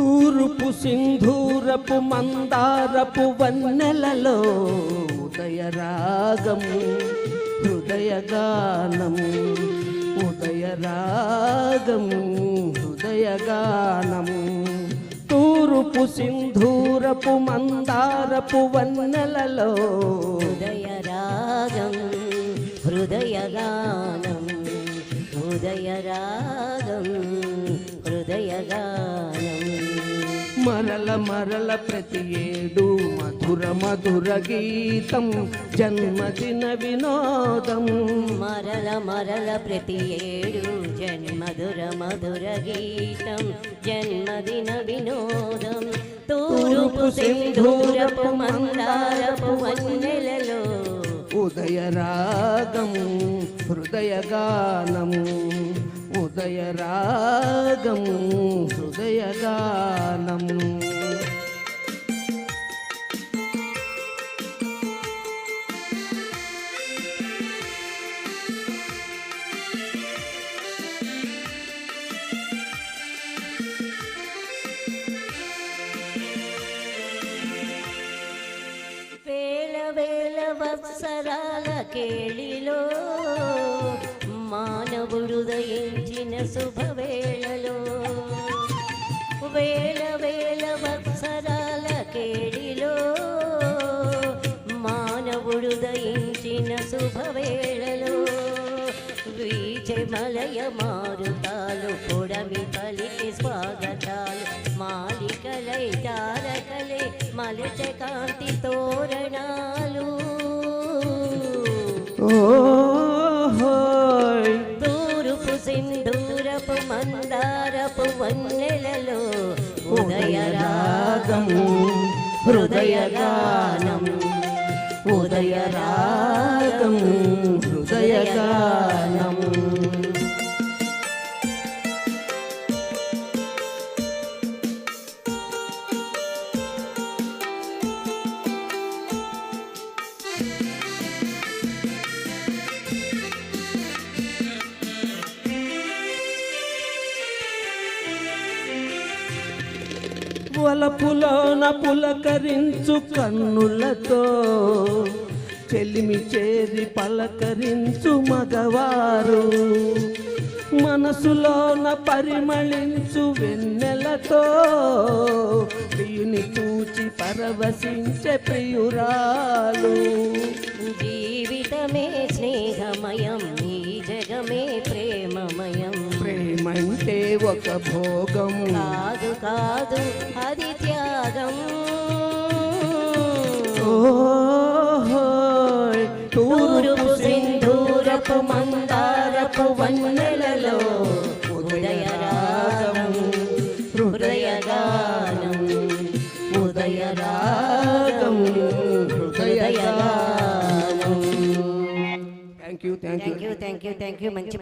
తూర్పు సింధూరపు మందారపు వన్నెలలో ఉదయరాగం హృదయగానం ఉదయరాగం హృదయగానం తూర్పు సింధూరపు మందారపు వన్నెలలో ఉదయరాగం హృదయగానం ఉదయరాగం హృదయగానం మరల మరల ప్రతి ఏడు మధుర మధుర గీతం జన్మదిన వినోదం మరల మరల ప్రతి ఏడు జన్మధుర మధుర గీతం జన్మదిన వినోదం తూర్పు సింధూరపు మందారపు వన్నెలలో ఉదయరాగం హృదయగానం ఉదయరాగం హృదయగానం వేల వేల వత్సరాల కేళిలో మానవుడు దయించిన శుభవేళలో వేల వేల వత్సరాల కేళిలో మానవుడు దయించిన శుభవేళలో వీచే మలయ మారుతాలు పొడమి పలికి స్వాగతాలు మాలికలై తారకలే మలచ కాంతి తోరణాలు తూర్పు సింధూరపు మందారపు వన్నెలలో ఉదయరాగం హృదయగానం ఉదయరాగం హృదయగానం వలపులోన పులకరించు కన్నులతో చెలిమి చేరి పలకరించు మగవారు మనసులోన పరిమళించు వెన్నెలతో ప్రియుని చూచి పరవశించే ప్రియురాలు జీవితమే స్నేహమయం ఈ జగమే ప్రేమమయం ప్రేమంటే ఒక భోగం కాదు కాదు అది త్యాగం తూర్పు సింధూరపు మందారపు వన్నెలలో ఉదయరాగం హృదయగానం ఉదయరాగం హృదయగానం థ్యాంక్ యూ థ్యాంక్ యూ మంచి